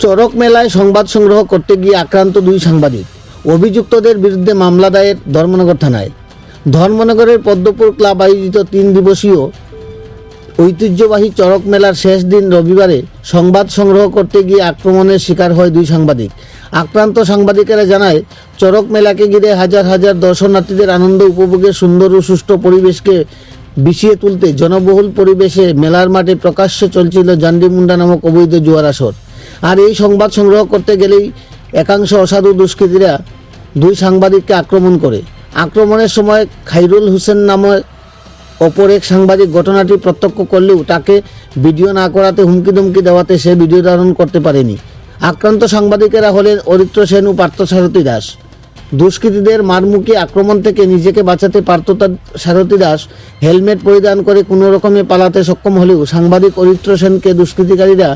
চড়ক মেলায় সংবাদ সংগ্রহ করতে গিয়ে আক্রান্ত দুই সাংবাদিক। অভিযুক্তদের বিরুদ্ধে মামলা দায়ের ধর্মনগর থানায়। ধর্মনগরের পদ্মপুর ক্লাব আয়োজিত 3 দিবসীয় ঐতিহ্যবাহী চড়ক মেলার শেষ দিন রবিবারে সংবাদ সংগ্রহ করতে গিয়ে আক্রমণের শিকার হয় দুই সাংবাদিক। আক্রান্ত সাংবাদিকেরা জানায়, চড়ক মেলাকে ঘিরে হাজার হাজার দর্শনার্থীদের আনন্দ উপভোগের সুন্দর ও সুষ্ঠু পরিবেশকে বিষিয়ে তুলতে জনবহুল পরিবেশে মেলার মাঠে প্রকাশ্যে চলছিল জান্ডিমুন্ডা নামক অবৈধ জুয়ার আসর। আর এই সংবাদ সংগ্রহ করতে গেলেই একাংশ অসাধু দুষ্কৃতীরা দুই সাংবাদিককে আক্রমণ করে। আক্রমণের সময় খাইরুল হোসেন নামে অপর এক সাংবাদিক ঘটনাটি প্রত্যক্ষ করলেও তাকে ভিডিও না করাতে হুমকি দেওয়াতে সে ভিডিও ধারণ করতে পারেনি। আক্রান্ত সাংবাদিকেরা হলেন অরিত্র সেন ও পার্থসারথী দাস। দুষ্কৃতীদের মারমুখী আক্রমণ থেকে নিজেকে বাঁচাতে পার্থসারথী দাস হেলমেট পরিধান করে কোনো রকমে পালাতে সক্ষম হলেও সাংবাদিক অরিত্র সেনকে দুষ্কৃতিকারীরা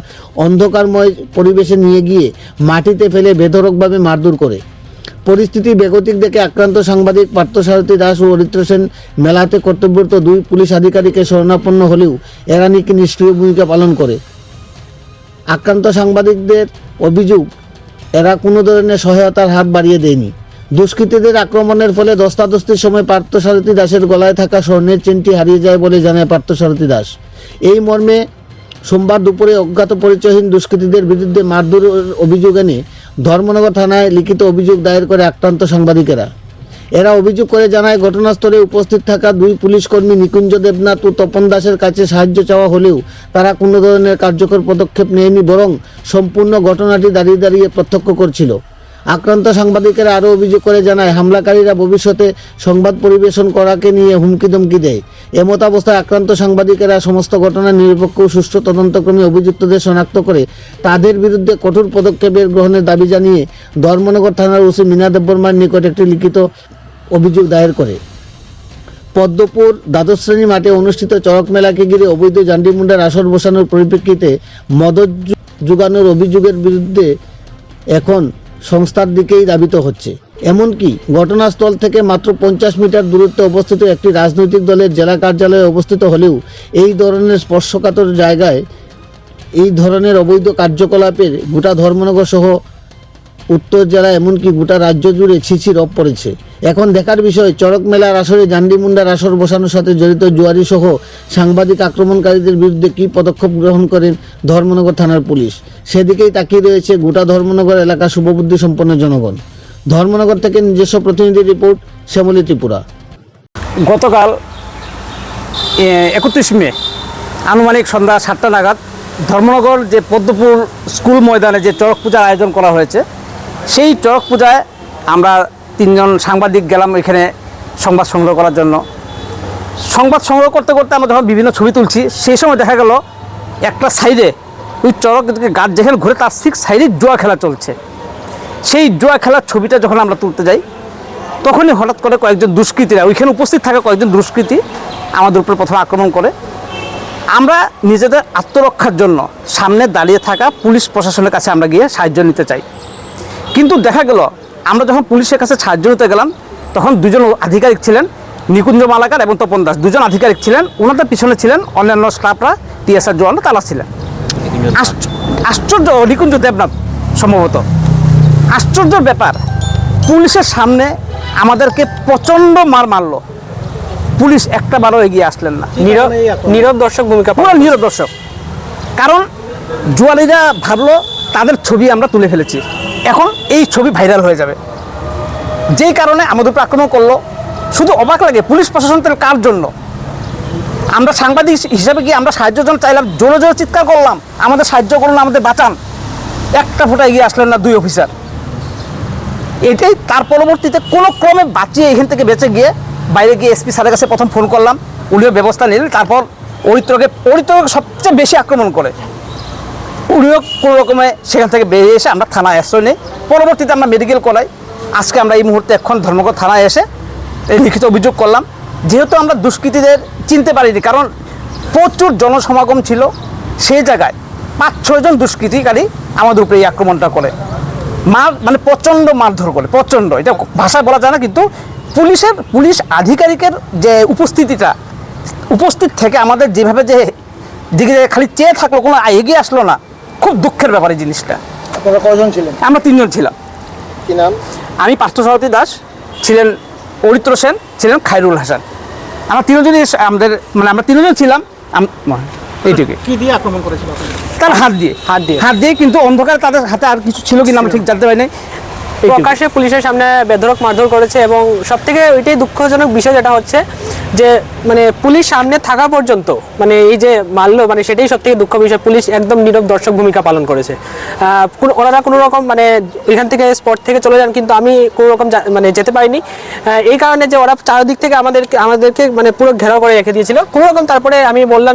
অন্ধকারময় পরিবেশে নিয়ে গিয়ে মাটিতে ফেলে বেধড়কভাবে মারধর করে। পরিস্থিতি বেগতিক দেখে আক্রান্ত সাংবাদিক পার্থসারথী দাস ও অরিত্র সেন মেলাতে কর্তব্যরত দুই পুলিশ আধিকারিকের শরণাপন্ন হলেও এরা নাকি নিষ্ক্রিয় ভূমিকা পালন করে। আক্রান্ত সাংবাদিকদের অভিযোগ, এরা কোনো ধরনের সহায়তার হাত বাড়িয়ে দেয়নি। দুষ্কৃতীদের আক্রমণের ফলে ধস্তাধস্তির সময় পার্থসারথী দাসের গলায় থাকা স্বর্ণের চেনটি হারিয়ে যায় বলে জানায় পার্থসারথী দাস। এই মর্মে সোমবার দুপুরে অজ্ঞাত পরিচয়হীন দুষ্কৃতীদের বিরুদ্ধে মারধরের অভিযোগ এনে ধর্মনগর থানায় লিখিত অভিযোগ দায়ের করে আক্রান্ত সাংবাদিকেরা। এরা অভিযোগ করে জানায়, ঘটনাস্থলে উপস্থিত থাকা দুই পুলিশকর্মী নিকুঞ্জ দেবনাথ ও তপন দাসের কাছে সাহায্য চাওয়া হলেও তারা কোনো ধরনের কার্যকর পদক্ষেপ নেয়নি, বরং সম্পূর্ণ ঘটনাটি দাঁড়িয়ে দাঁড়িয়ে প্রত্যক্ষ করছিল। আক্রান্ত সাংবাদিকেরা আরও অভিযোগ করে জানায়, হামলাকারীরা ভবিষ্যতে সংবাদ পরিবেশন করাকে নিয়ে হুমকি দেয়। এমতাবস্থায় আক্রান্ত সাংবাদিকেরা সমস্ত ঘটনার নিরপেক্ষ ও সুষ্ঠু তদন্তক্রমে অভিযুক্তদের শনাক্ত করে তাদের বিরুদ্ধে কঠোর পদক্ষেপের গ্রহণের দাবি জানিয়ে ধর্মনগর থানার ওসি মীনা দেববর্মার নিকট একটি লিখিত অভিযোগ দায়ের করে। পদ্মপুর দ্বাদশ শ্রেণী মাঠে অনুষ্ঠিত চড়ক মেলাকে ঘিরে অবৈধ জান্ডিমুন্ডার আসর বসানোর পরিপ্রেক্ষিতে মদত যোগানোর অভিযোগের বিরুদ্ধে এখন সংস্থার দিকেই ধাবিত হচ্ছে। এমনকি ঘটনাস্থল থেকে মাত্র 50 মিটার দূরত্বে অবস্থিত একটি রাজনৈতিক দলের জেলা কার্যালয়ে অবস্থিত হলেও এই ধরনের স্পর্শকাতর জায়গায় এই ধরনের অবৈধ কার্যকলাপের গোটা ধর্মনগর সহ উত্তর জেলা এমনকি গোটা রাজ্য জুড়ে ছিছি রব পড়েছে। এখন দেখার বিষয়, চড়ক মেলার আসরে জান্ডিমুন্ডার আসর বসানোর সাথে জড়িত জুয়ারি সহ সাংবাদিক আক্রমণকারীদের বিরুদ্ধে কী পদক্ষেপ গ্রহণ করেন ধর্মনগর থানার পুলিশ। সেদিকেই তাকিয়ে রয়েছে গোটা ধর্মনগর এলাকার শুভবুদ্ধি সম্পন্ন জনগণ। ধর্মনগর থেকে নিজস্ব প্রতিনিধি রিপোর্ট, শ্যামলী ত্রিপুরা। গতকাল 31 মে আনুমানিক সন্ধ্যা 7টা নাগাদ ধর্মনগর যে পদ্মপুর স্কুল ময়দানে যে চড়ক পূজার আয়োজন করা হয়েছে, সেই চড়ক পূজায় আমরা 3 জন সাংবাদিক গেলাম এখানে সংবাদ সংগ্রহ করার জন্য। সংবাদ সংগ্রহ করতে করতে আমরা যখন বিভিন্ন ছবি তুলছি, সেই সময় দেখা গেল একটা সাইডে ওই চড়ক গাছ যেখানে ঘুরে তার ঠিক সাইডে জুয়া খেলা চলছে। সেই জুয়া খেলার ছবিটা যখন আমরা তুলতে যাই, তখনই হঠাৎ করে কয়েকজন দুষ্কৃতীরা, ওইখানে উপস্থিত থাকা কয়েকজন দুষ্কৃতী আমাদের উপরে প্রথমে আক্রমণ করে। আমরা নিজেদের আত্মরক্ষার জন্য সামনে দাঁড়িয়ে থাকা পুলিশ প্রশাসনের কাছে আমরা গিয়ে সাহায্য নিতে চাই। কিন্তু দেখা গেল আমরা যখন পুলিশের কাছে সাহায্য নিতে গেলাম, তখন 2 জন আধিকারিক ছিলেন, নিকুঞ্জ মালাকার এবং তপন দাস, 2 জন আধিকারিক ছিলেন। ওনাদের পিছনে ছিলেন অন্যান্য স্টাফরা, টিএসআর জওয়ান তারা ছিলেন। আশ্চর্য, নিকুঞ্জ দেবনাথ সম্ভবত। আশ্চর্যের ব্যাপার, পুলিশের সামনে আমাদেরকে প্রচণ্ড মারলো। পুলিশ একটা বারও এগিয়ে আসলেন না, নীরব দর্শক ভূমিকা, পুরো নীরব দর্শক। কারণ জুয়ারিরা ভাবলো তাদের ছবি আমরা তুলে ফেলেছি, এখন এই ছবি ভাইরাল হয়ে যাবে, যেই কারণে আমাদের উপর আক্রমণ করলো। শুধু অবাক লাগে, পুলিশ প্রশাসন কার জন্য? আমরা সাংবাদিক হিসাবে গিয়ে আমরা সাহায্যের জন্য চাইলাম, জোরে জোরে চিৎকার করলাম, আমাদের সাহায্য করুন, আমাদের বাঁচান। একটা ফোঁটা এগিয়ে আসলেন না 2 অফিসার। এটাই তার পরবর্তীতে কোনো ক্রমে বাঁচিয়ে এখান থেকে বেঁচে গিয়ে বাইরে গিয়ে এসপি স্যারের কাছে প্রথম ফোন করলাম, উনিও ব্যবস্থা নিলেন। তারপর অরিত্রকে সবচেয়ে বেশি আক্রমণ করে, উনিও কোনো রকমে সেখান থেকে বেরিয়ে এসে আমরা থানায় আশ্রয় নিই। পরবর্তীতে আমরা মেডিকেল করাই। আজকে আমরা এই মুহূর্তে এখন ধর্মনগর থানায় এসে এই লিখিত অভিযোগ করলাম। যেহেতু আমরা দুষ্কৃতীদের চিনতে পারিনি, কারণ প্রচুর জনসমাগম ছিল, সেই জায়গায় 5-6 জন দুষ্কৃতিকারী আমাদের উপরে এই আক্রমণটা করে, মানে প্রচণ্ড মারধর করে, প্রচণ্ড। এটা ভাষায় বলা যায় না, কিন্তু পুলিশ আধিকারিকের যে উপস্থিত থেকে আমাদের যেভাবে যে দিকে খালি চেয়ে থাকলো, কোনো এগিয়ে আসলো না, খুব দুঃখের ব্যাপার এই জিনিসটা। আপনারা কয়জন ছিলেন? আমরা 3 জন ছিলাম। কি নাম? আমি পার্থসারথী দাস, ছিলেন অরিত্র সেন, ছিলেন খায়রুল হাসান। আমরা 3 জনই আমাদের মানে আমরা 3 জন ছিলাম। এইটুকু। কি দিয়ে আক্রমণ করেছিল আপনারা? তার হাত দিয়ে কিন্তু অন্ধকারে তাদের হাতে আর কিছু ছিল কিনা আমরা ঠিক জানতে পারি নাই। প্রকাশ্যে পুলিশের সামনে বেধড়ক মারধর করেছে এবং সবথেকে ওইটাই দুঃখজনক বিষয় যেটা হচ্ছে যে মানে পুলিশ সামনে থাকা পর্যন্ত মানে এই যে মারলো মানে সেটাই সবথেকে দুঃখ বিষয়। পুলিশ একদম নীরব দর্শক ভূমিকা পালন করেছে। ওনারা কোনো রকম মানে এখান থেকে স্পট থেকে চলে যান, কিন্তু আমি কোনো রকম মানে যেতে পারিনি। এই কারণে যে ওরা চারদিক থেকে আমাদেরকে মানে পুরো ঘেরাও করে রেখে দিয়েছিল কোনো রকম। তারপরে আমি বললাম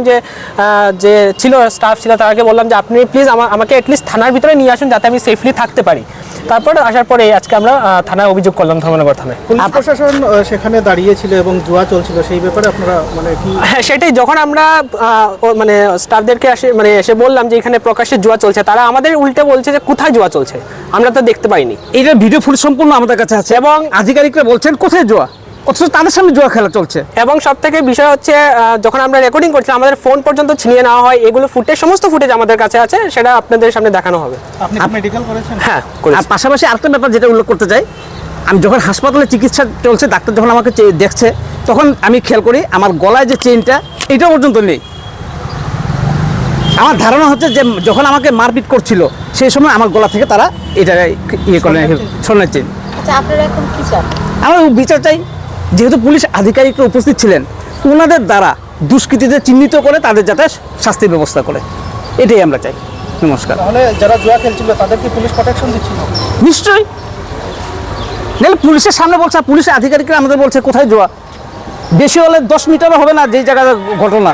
যে ছিল স্টাফ ছিল তাদেরকে বললাম যে আপনি প্লিজ আমাকে অ্যাটলিস্ট থানার ভিতরে নিয়ে আসুন যাতে আমি সেফলি থাকতে পারি। তারপর আসার পরে আজকে আমরা থানায় অভিযোগ করলাম, ধর্মনগর থানায়। পুলিশ প্রশাসন সেখানে দাঁড়িয়েছিল এবং জুয়া চলছিল, সেই ব্যাপারে আপনারা মানে কি? হ্যাঁ, সেটাই। যখন আমরা মানে স্টাফদেরকে এসে বললাম যে এখানে প্রকাশ্যে জুয়া চলছে, তারা আমাদের উল্টে বলছে যে কোথায় জুয়া চলছে, আমরা তো দেখতে পাইনি। এটা ভিডিও ফুটেজ সম্পূর্ণ আমাদের কাছে আছে এবং আধিকারিকরা বলছেন কোথায় জুয়া, অথচ তাদের সামনে জুয়া খেলা চলছে। এবং সব থেকে বিষয় হচ্ছে যখন আমরা রেকর্ডিং করছিলাম আমাদের ফোন পর্যন্ত ছিনিয়ে নেওয়া হয়। এগুলো সমস্ত ফুটেজ আমাদের কাছে আছে, সেটা আপনাদের সামনে দেখানো হবে। আপনি মেডিকেল করেছেন? হ্যাঁ, আর পাশাপাশি আরেকটা ব্যাপার যেটা উল্লেখ করতে চাই, আমি যখন হাসপাতালে চিকিৎসা চলছে, ডাক্তার যখন আমাকে দেখছে তখন আমি খেয়াল করি আমার গলায় যে চেইনটা এটা পর্যন্ত নেই। আমার ধারণা হচ্ছে যে যখন আমাকে মারপিট করছিল সেই সময় আমার গলা থেকে তারা এটা ইয়ে করে স্বর্ণের চেইন। আচ্ছা, আপনারা এখন কি চান? আমরা বিচার চাই, যেহেতু পুলিশ আধিকারিকরা উপস্থিত ছিলেন, ওনাদের দ্বারা দুষ্কৃতীদের চিহ্নিত করে তাদের যাতে শাস্তির ব্যবস্থা করে, এটাই আমরা চাই। নমস্কার। তাহলে যারা জুয়া খেলছিল তাদের কি পুলিশ প্রোটেকশন দিচ্ছিল? নিশ্চয়ই, নাহলে পুলিশের সামনে বলছে, পুলিশের আধিকারিকরা আমাদের বলছে কোথায় জুয়া, বেশি হলে 10 মিটারও হবে না যেই জায়গায় ঘটনা।